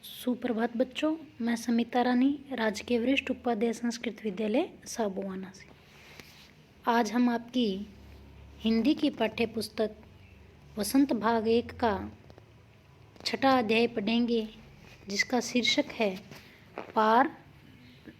सुप्रभात बच्चों, मैं समिता रानी राजकीय वरिष्ठ उपाध्याय संस्कृत विद्यालय साबुआना से। आज हम आपकी हिंदी की पाठ्य पुस्तक वसंत भाग 1 का 6ठा अध्याय पढ़ेंगे, जिसका शीर्षक है पार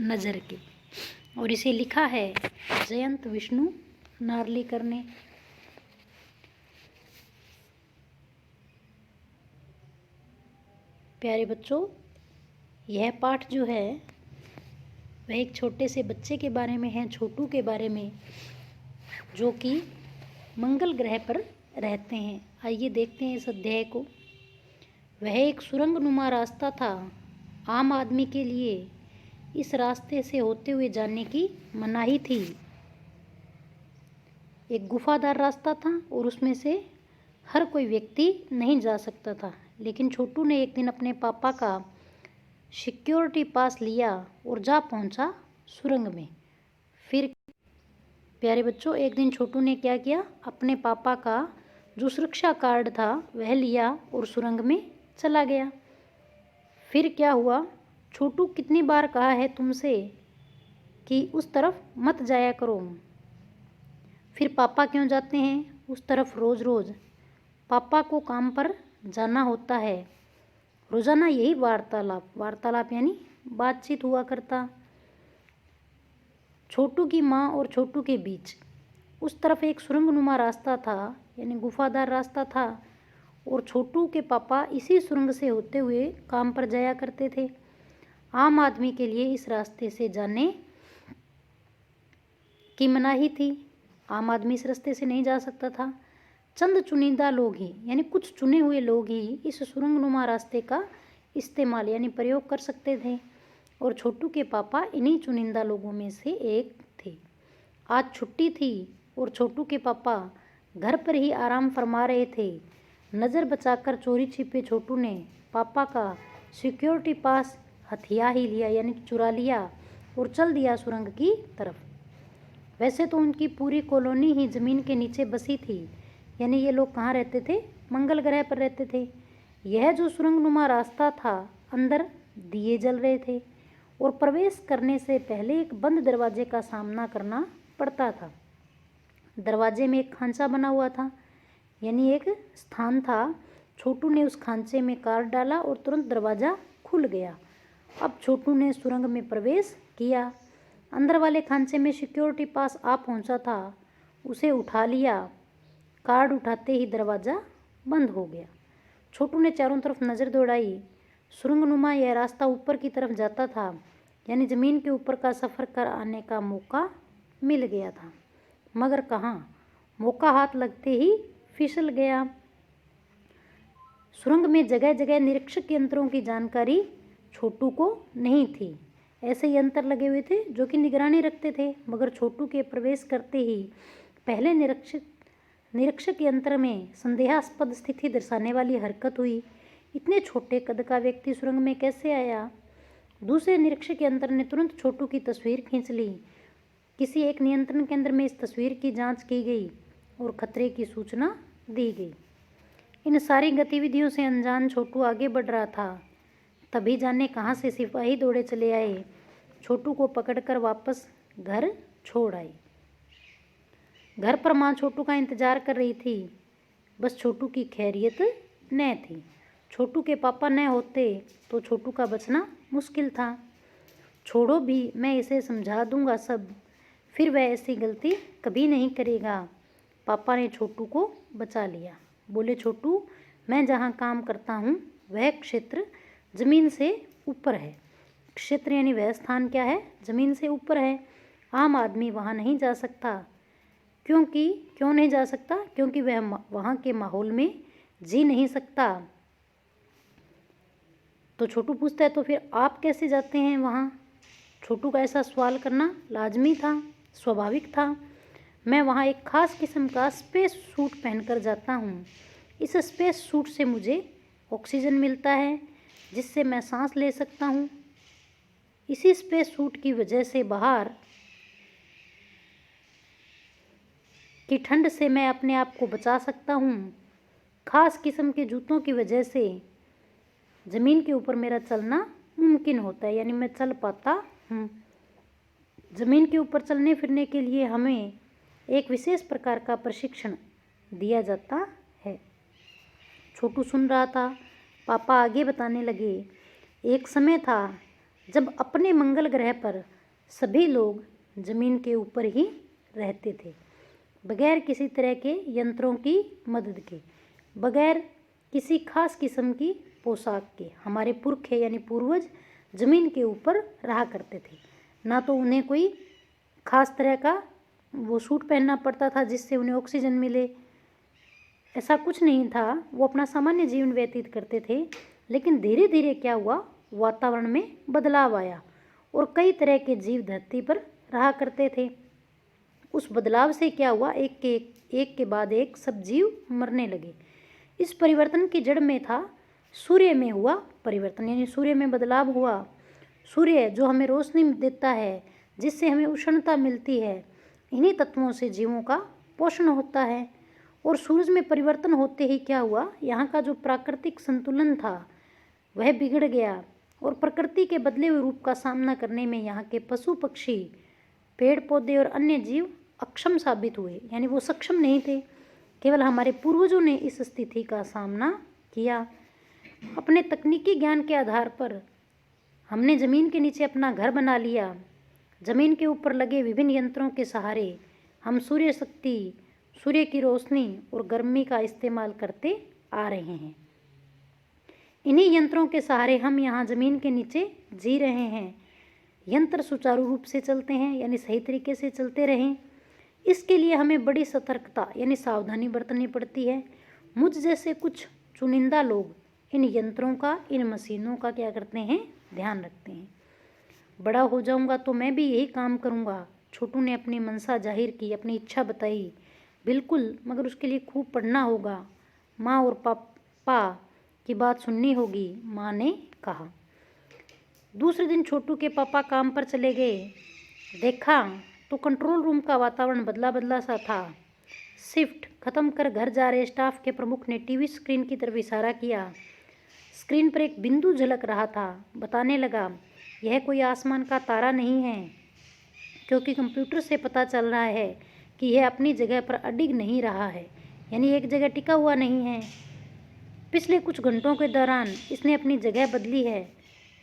नज़र के, और इसे लिखा है जयंत विष्णु नार्लीकर ने। प्यारे बच्चों, यह पाठ जो है वह एक छोटे से बच्चे के बारे में है, छोटू के बारे में, जो कि मंगल ग्रह पर रहते हैं। आइए देखते हैं इस अध्याय को। वह एक सुरंगनुमा रास्ता था। आम आदमी के लिए इस रास्ते से होते हुए जाने की मनाही थी। एक गुफादार रास्ता था और उसमें से हर कोई व्यक्ति नहीं जा सकता था। लेकिन छोटू ने एक दिन अपने पापा का सिक्योरिटी पास लिया और जा पहुंचा सुरंग में। फिर प्यारे बच्चों, एक दिन छोटू ने क्या किया, अपने पापा का जो सुरक्षा कार्ड था वह लिया और सुरंग में चला गया। फिर क्या हुआ, छोटू कितनी बार कहा है तुमसे कि उस तरफ मत जाया करो। फिर पापा क्यों जाते हैं उस तरफ रोज़ रोज़? पापा को काम पर जाना होता है। रोज़ाना यही वार्तालाप यानी बातचीत हुआ करता छोटू की माँ और छोटू के बीच। उस तरफ एक सुरंगनुमा रास्ता था, यानी गुफादार रास्ता था, और छोटू के पापा इसी सुरंग से होते हुए काम पर जाया करते थे। आम आदमी के लिए इस रास्ते से जाने की मनाही थी। आम आदमी इस रास्ते से नहीं जा सकता था। चंद चुनिंदा लोग ही, यानी कुछ चुने हुए लोग ही इस सुरंगनुमा रास्ते का इस्तेमाल यानी प्रयोग कर सकते थे, और छोटू के पापा इन्हीं चुनिंदा लोगों में से एक थे। आज छुट्टी थी और छोटू के पापा घर पर ही आराम फरमा रहे थे। नज़र बचाकर चोरी छिपे छोटू ने पापा का सिक्योरिटी पास हथिया ही लिया, यानी चुरा लिया, और चल दिया सुरंग की तरफ। वैसे तो उनकी पूरी कॉलोनी ही ज़मीन के नीचे बसी थी, यानी ये लोग कहाँ रहते थे? मंगल ग्रह पर रहते थे। यह जो सुरंगनुमा रास्ता था, अंदर दिए जल रहे थे और प्रवेश करने से पहले एक बंद दरवाजे का सामना करना पड़ता था। दरवाजे में एक खांचा बना हुआ था, यानी एक स्थान था। छोटू ने उस खांचे में कार्ड डाला और तुरंत दरवाज़ा खुल गया। अब छोटू ने सुरंग में प्रवेश किया। अंदर वाले खांचे में सिक्योरिटी पास आ पहुंचा था, उसे उठा लिया। कार्ड उठाते ही दरवाज़ा बंद हो गया। छोटू ने चारों तरफ नज़र दौड़ाई। सुरंगनुमा यह रास्ता ऊपर की तरफ जाता था, यानी ज़मीन के ऊपर का सफ़र कर आने का मौका मिल गया था। मगर कहाँ, मौका हाथ लगते ही फिसल गया। सुरंग में जगह जगह निरीक्षक यंत्रों की जानकारी छोटू को नहीं थी। ऐसे यंत्र लगे हुए थे जो कि निगरानी रखते थे, मगर छोटू के प्रवेश करते ही पहले निरीक्षक यंत्र में संदेहास्पद स्थिति दर्शाने वाली हरकत हुई। इतने छोटे कद का व्यक्ति सुरंग में कैसे आया? दूसरे निरीक्षक यंत्र ने तुरंत छोटू की तस्वीर खींच ली। किसी एक नियंत्रण केंद्र में इस तस्वीर की जांच की गई और खतरे की सूचना दी गई। इन सारी गतिविधियों से अनजान छोटू आगे बढ़ रहा था। तभी जाने कहाँ से सिपाही दौड़े चले आए, छोटू को पकड़कर वापस घर छोड़ आए। घर पर माँ छोटू का इंतजार कर रही थी। बस छोटू की खैरियत न थी। छोटू के पापा न होते तो छोटू का बचना मुश्किल था। छोड़ो भी, मैं इसे समझा दूंगा सब, फिर वह ऐसी गलती कभी नहीं करेगा। पापा ने छोटू को बचा लिया। बोले, छोटू, मैं जहाँ काम करता हूँ वह क्षेत्र ज़मीन से ऊपर है। क्षेत्र यानी वह स्थान क्या है? ज़मीन से ऊपर है। आम आदमी वहाँ नहीं जा सकता। क्यों नहीं जा सकता? क्योंकि वह वहाँ के माहौल में जी नहीं सकता। तो छोटू पूछता है, तो फिर आप कैसे जाते हैं वहाँ? छोटू का ऐसा सवाल करना लाजमी था, स्वाभाविक था। मैं वहाँ एक ख़ास किस्म का स्पेस सूट पहनकर जाता हूँ। इस स्पेस सूट से मुझे ऑक्सीजन मिलता है, जिससे मैं सांस ले सकता हूँ। इसी स्पेस सूट की वजह से बाहर की ठंड से मैं अपने आप को बचा सकता हूँ। ख़ास किस्म के जूतों की वजह से ज़मीन के ऊपर मेरा चलना मुमकिन होता है, यानी मैं चल पाता हूँ। ज़मीन के ऊपर चलने फिरने के लिए हमें एक विशेष प्रकार का प्रशिक्षण दिया जाता है। छोटू सुन रहा था। पापा आगे बताने लगे, एक समय था जब अपने मंगल ग्रह पर सभी लोग ज़मीन के ऊपर ही रहते थे, बगैर किसी तरह के यंत्रों की मदद के, बगैर किसी खास किस्म की पोशाक के। हमारे पुरख यानी पूर्वज ज़मीन के ऊपर रहा करते थे। ना तो उन्हें कोई खास तरह का वो सूट पहनना पड़ता था जिससे उन्हें ऑक्सीजन मिले, ऐसा कुछ नहीं था। वो अपना सामान्य जीवन व्यतीत करते थे। लेकिन धीरे धीरे क्या हुआ, वातावरण में बदलाव आया और कई तरह के जीव धरती पर रहा करते थे। उस बदलाव से क्या हुआ, एक के बाद एक सब जीव मरने लगे। इस परिवर्तन की जड़ में था सूर्य में हुआ परिवर्तन, यानी सूर्य में बदलाव हुआ। सूर्य जो हमें रोशनी देता है, जिससे हमें उष्णता मिलती है, इन्हीं तत्वों से जीवों का पोषण होता है। और सूरज में परिवर्तन होते ही क्या हुआ, यहाँ का जो प्राकृतिक संतुलन था वह बिगड़ गया और प्रकृति के बदले हुए रूप का सामना करने में यहाँ के पशु पक्षी, पेड़ पौधे और अन्य जीव अक्षम साबित हुए, यानी वो सक्षम नहीं थे। केवल हमारे पूर्वजों ने इस स्थिति का सामना किया। अपने तकनीकी ज्ञान के आधार पर हमने ज़मीन के नीचे अपना घर बना लिया। ज़मीन के ऊपर लगे विभिन्न यंत्रों के सहारे हम सूर्य शक्ति, सूर्य की रोशनी और गर्मी का इस्तेमाल करते आ रहे हैं। इन्हीं यंत्रों के सहारे हम यहाँ ज़मीन के नीचे जी रहे हैं। यंत्र सुचारू रूप से चलते हैं, यानी सही तरीके से चलते रहें। इसके लिए हमें बड़ी सतर्कता यानी सावधानी बरतनी पड़ती है। मुझ जैसे कुछ चुनिंदा लोग इन यंत्रों का, इन मशीनों का क्या करते हैं, ध्यान रखते हैं। बड़ा हो जाऊंगा तो मैं भी यही काम करूंगा। छोटू ने अपनी मनसा जाहिर की, अपनी इच्छा बताई। बिल्कुल, मगर उसके लिए खूब पढ़ना होगा। माँ और पापा की बात सुननी होगी, माँ ने कहा। दूसरे दिन छोटू के पापा काम पर चले गए। देखा तो कंट्रोल रूम का वातावरण बदला बदला सा था। शिफ्ट खत्म कर घर जा रहे स्टाफ के प्रमुख ने टीवी स्क्रीन की तरफ इशारा किया। स्क्रीन पर एक बिंदु झलक रहा था। बताने लगा, यह कोई आसमान का तारा नहीं है, क्योंकि कंप्यूटर से पता चल रहा है कि यह अपनी जगह पर अडिग नहीं रहा है, यानी एक जगह टिका हुआ नहीं है। पिछले कुछ घंटों के दौरान इसने अपनी जगह बदली है।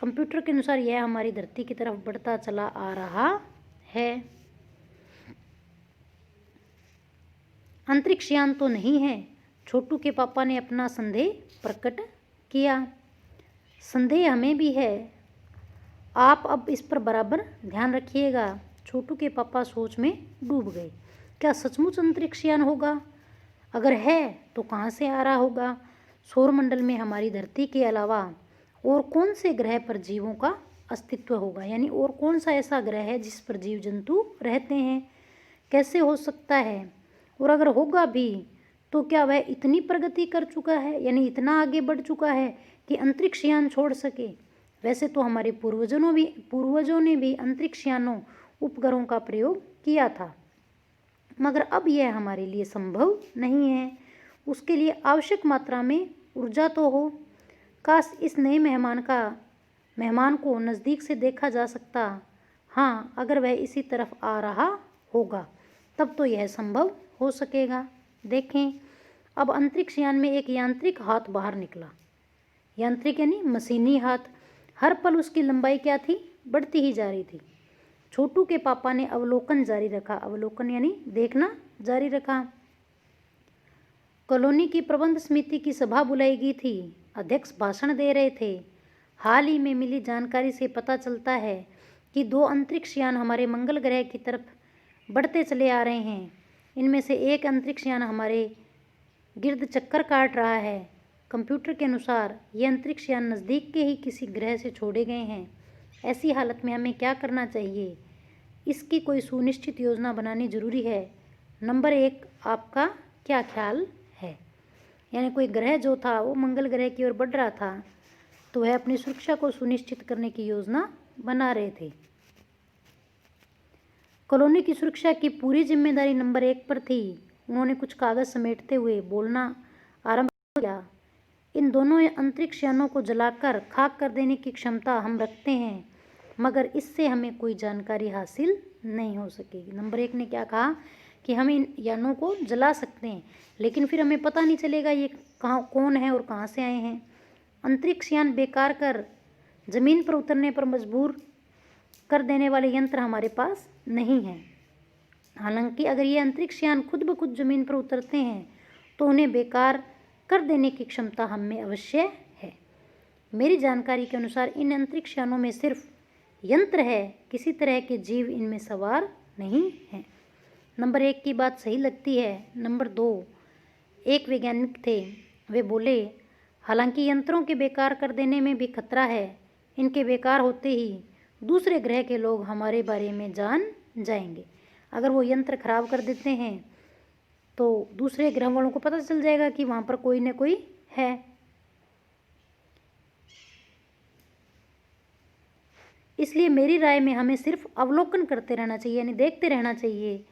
कंप्यूटर के अनुसार यह हमारी धरती की तरफ बढ़ता चला आ रहा है। अंतरिक्ष यान तो नहीं है, छोटू के पापा ने अपना संदेह प्रकट किया। संदेह हमें भी है, आप अब इस पर बराबर ध्यान रखिएगा। छोटू के पापा सोच में डूब गए। क्या सचमुच अंतरिक्ष यान होगा? अगर है तो कहाँ से आ रहा होगा? सौरमंडल में हमारी धरती के अलावा और कौन से ग्रह पर जीवों का अस्तित्व होगा, यानी और कौन सा ऐसा ग्रह है जिस पर जीव जंतु रहते हैं? कैसे हो सकता है? और अगर होगा भी तो क्या वह इतनी प्रगति कर चुका है, यानी इतना आगे बढ़ चुका है कि अंतरिक्ष यान छोड़ सके? वैसे तो हमारे पूर्वजों ने भी अंतरिक्ष यानों, उपग्रहों का प्रयोग किया था, मगर अब यह हमारे लिए संभव नहीं है। उसके लिए आवश्यक मात्रा में ऊर्जा तो हो। काश इस नए मेहमान को नज़दीक से देखा जा सकता। हाँ, अगर वह इसी तरफ आ रहा होगा तब तो यह संभव हो सकेगा। देखें, अब अंतरिक्ष यान में एक यांत्रिक हाथ बाहर निकला। यांत्रिक यानी मशीनी हाथ। हर पल उसकी लंबाई क्या थी, बढ़ती ही जा रही थी। छोटू के पापा ने अवलोकन जारी रखा। अवलोकन यानी देखना जारी रखा। कॉलोनी की प्रबंध समिति की सभा बुलाई गई थी। अध्यक्ष भाषण दे रहे थे। हाल ही में मिली जानकारी से पता चलता है कि 2 अंतरिक्ष यान हमारे मंगल ग्रह की तरफ बढ़ते चले आ रहे हैं। इनमें से एक अंतरिक्ष यान हमारे गिर्द चक्कर काट रहा है। कंप्यूटर के अनुसार ये अंतरिक्ष यान नज़दीक के ही किसी ग्रह से छोड़े गए हैं। ऐसी हालत में हमें क्या करना चाहिए? इसकी कोई सुनिश्चित योजना बनानी जरूरी है। नंबर 1, आपका क्या ख्याल है? यानी कोई ग्रह जो था वो मंगल ग्रह की ओर बढ़ रहा था, तो वह अपनी सुरक्षा को सुनिश्चित करने की योजना बना रहे थे। कॉलोनी की सुरक्षा की पूरी जिम्मेदारी नंबर 1 पर थी। उन्होंने कुछ कागज समेटते हुए बोलना आरंभ किया। इन दोनों अंतरिक्ष यानों को जलाकर खाक कर देने की क्षमता हम रखते हैं, मगर इससे हमें कोई जानकारी हासिल नहीं हो सकेगी। नंबर 1 ने क्या कहा कि हम इन यानों को जला सकते हैं, लेकिन फिर हमें पता नहीं चलेगा ये कौन है और कहाँ से आए हैं। अंतरिक्ष यान बेकार कर ज़मीन पर उतरने पर मजबूर कर देने वाले यंत्र हमारे पास नहीं हैं। हालांकि अगर ये अंतरिक्ष यान खुद ब खुद ज़मीन पर उतरते हैं तो उन्हें बेकार कर देने की क्षमता हम में अवश्य है। मेरी जानकारी के अनुसार इन अंतरिक्ष यानों में सिर्फ यंत्र है, किसी तरह के जीव इनमें सवार नहीं हैं। नंबर 1 की बात सही लगती है। नंबर 2, एक वैज्ञानिक थे, वे बोले, हालांकि यंत्रों के बेकार कर देने में भी खतरा है। इनके बेकार होते ही दूसरे ग्रह के लोग हमारे बारे में जान जाएंगे। अगर वो यंत्र खराब कर देते हैं तो दूसरे ग्रह वालों को पता चल जाएगा कि वहाँ पर कोई न कोई है। इसलिए मेरी राय में हमें सिर्फ अवलोकन करते रहना चाहिए, यानी देखते रहना चाहिए।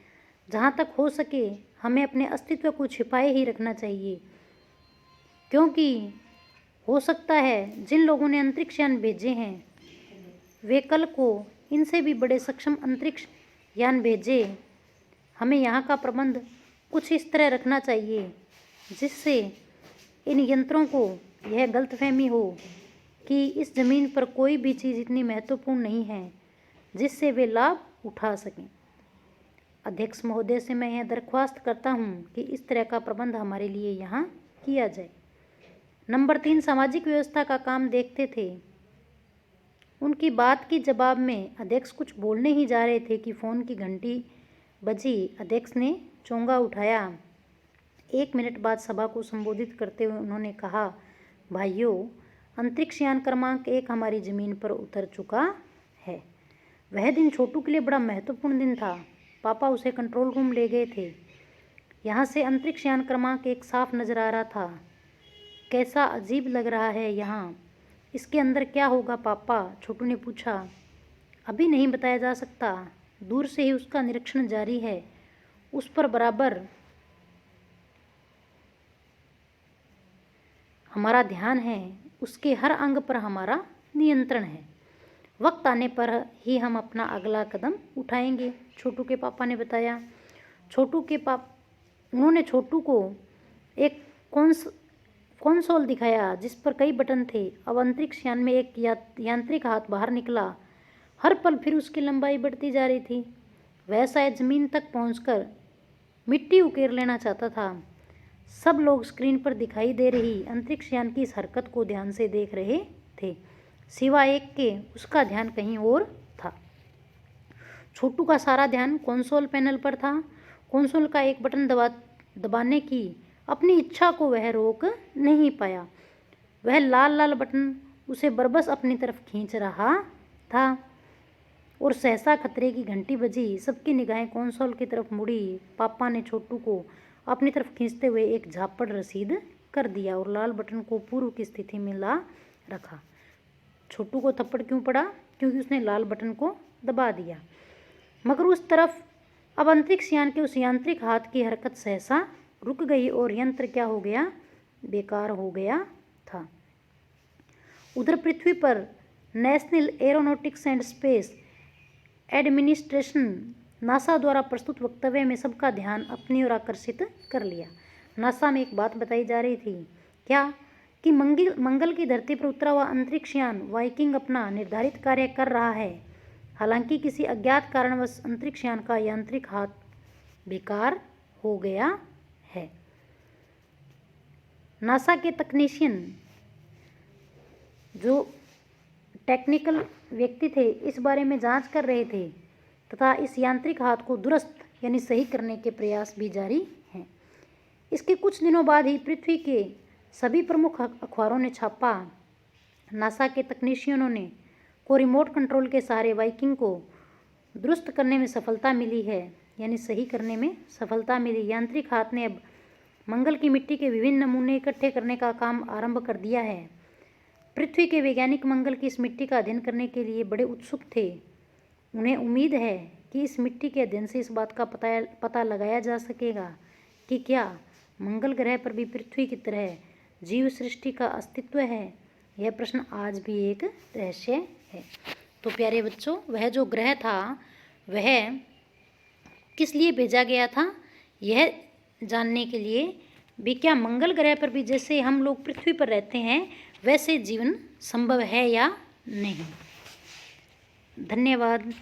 जहाँ तक हो सके हमें अपने अस्तित्व को छिपाए ही रखना चाहिए, क्योंकि हो सकता है जिन लोगों ने अंतरिक्ष यान भेजे हैं वे कल को इनसे भी बड़े सक्षम अंतरिक्ष यान भेजे। हमें यहाँ का प्रबंध कुछ इस तरह रखना चाहिए जिससे इन यंत्रों को यह गलतफहमी हो कि इस ज़मीन पर कोई भी चीज़ इतनी महत्वपूर्ण नहीं है जिससे वे लाभ उठा सकें। अध्यक्ष महोदय से मैं यह दरख्वास्त करता हूँ कि इस तरह का प्रबंध हमारे लिए यहाँ किया जाए। नंबर 3, सामाजिक व्यवस्था का काम देखते थे। उनकी बात की जवाब में अध्यक्ष कुछ बोलने ही जा रहे थे कि फ़ोन की घंटी बजी। अध्यक्ष ने चोंगा उठाया। 1 मिनट बाद सभा को संबोधित करते हुए उन्होंने कहा, भाइयों, अंतरिक्ष यान क्रमांक 1 हमारी ज़मीन पर उतर चुका है। वह दिन छोटू के लिए बड़ा महत्वपूर्ण दिन था। पापा उसे कंट्रोल रूम ले गए थे। यहाँ से अंतरिक्ष यान क्रमांक 1 साफ नज़र आ रहा था। कैसा अजीब लग रहा है यहाँ। इसके अंदर क्या होगा पापा? छोटू ने पूछा। अभी नहीं बताया जा सकता, दूर से ही उसका निरीक्षण जारी है। उस पर बराबर हमारा ध्यान है, उसके हर अंग पर हमारा नियंत्रण है। वक्त आने पर ही हम अपना अगला कदम उठाएंगे, छोटू के पापा ने बताया। उन्होंने छोटू को एक कंसोल दिखाया जिस पर कई बटन थे। अब अंतरिक्ष यान में एक यांत्रिक हाथ बाहर निकला। हर पल फिर उसकी लंबाई बढ़ती जा रही थी। वह शायद ज़मीन तक पहुंचकर मिट्टी उकेर लेना चाहता था। सब लोग स्क्रीन पर दिखाई दे रही अंतरिक्ष यान की इस हरकत को ध्यान से देख रहे थे। सिवाय एक के उसका ध्यान कहीं और था। छोटू का सारा ध्यान कंसोल पैनल पर था। कंसोल का एक बटन दबाने की अपनी इच्छा को वह रोक नहीं पाया। वह लाल लाल बटन उसे बरबस अपनी तरफ खींच रहा था और सहसा खतरे की घंटी बजी। सबकी निगाहें कंसोल की तरफ मुड़ी। पापा ने छोटू को अपनी तरफ खींचते हुए एक झापड़ रसीद कर दिया और लाल बटन को पूर्व की स्थिति में ला रखा। छोटू को थप्पड़ क्यों पड़ा? क्योंकि उसने लाल बटन को दबा दिया। मगर उस तरफ अब अंतरिक्ष यान के उस यांत्रिक हाथ की हरकत सहसा रुक गई और यंत्र क्या हो गया? बेकार हो गया था। उधर पृथ्वी पर national aeronautics and space administration NASA द्वारा प्रस्तुत वक्तव्य में सबका ध्यान अपनी ओर आकर्षित कर लिया। नासा में एक बात बताई जा रही थी, क्या कि मंगल की धरती पर उतरा हुआ अंतरिक्ष यान वाइकिंग अपना निर्धारित कार्य कर रहा है। हालांकि किसी अज्ञात कारणवश अंतरिक्ष यान का यांत्रिक हाथ बेकार हो गया है। नासा के तकनीशियन, जो टेक्निकल व्यक्ति थे, इस बारे में जांच कर रहे थे तथा इस यांत्रिक हाथ को दुरुस्त यानी सही करने के प्रयास भी जारी हैं। इसके कुछ दिनों बाद ही पृथ्वी के सभी प्रमुख अखबारों ने छापा, नासा के तकनीशियनों को रिमोट कंट्रोल के सहारे वाइकिंग को दुरुस्त करने में सफलता मिली है, यानी सही करने में सफलता मिली। यांत्रिक हाथ ने अब मंगल की मिट्टी के विभिन्न नमूने इकट्ठे करने का काम आरंभ कर दिया है। पृथ्वी के वैज्ञानिक मंगल की इस मिट्टी का अध्ययन करने के लिए बड़े उत्सुक थे। उन्हें उम्मीद है कि इस मिट्टी के अध्ययन से इस बात का पता लगाया जा सकेगा कि क्या मंगल ग्रह पर भी पृथ्वी की तरह जीव सृष्टि का अस्तित्व है? यह प्रश्न आज भी एक रहस्य है। तो प्यारे बच्चों, वह जो ग्रह था वह किस लिए भेजा गया था? यह जानने के लिए भी क्या मंगल ग्रह पर भी जैसे हम लोग पृथ्वी पर रहते हैं वैसे जीवन संभव है या नहीं। धन्यवाद।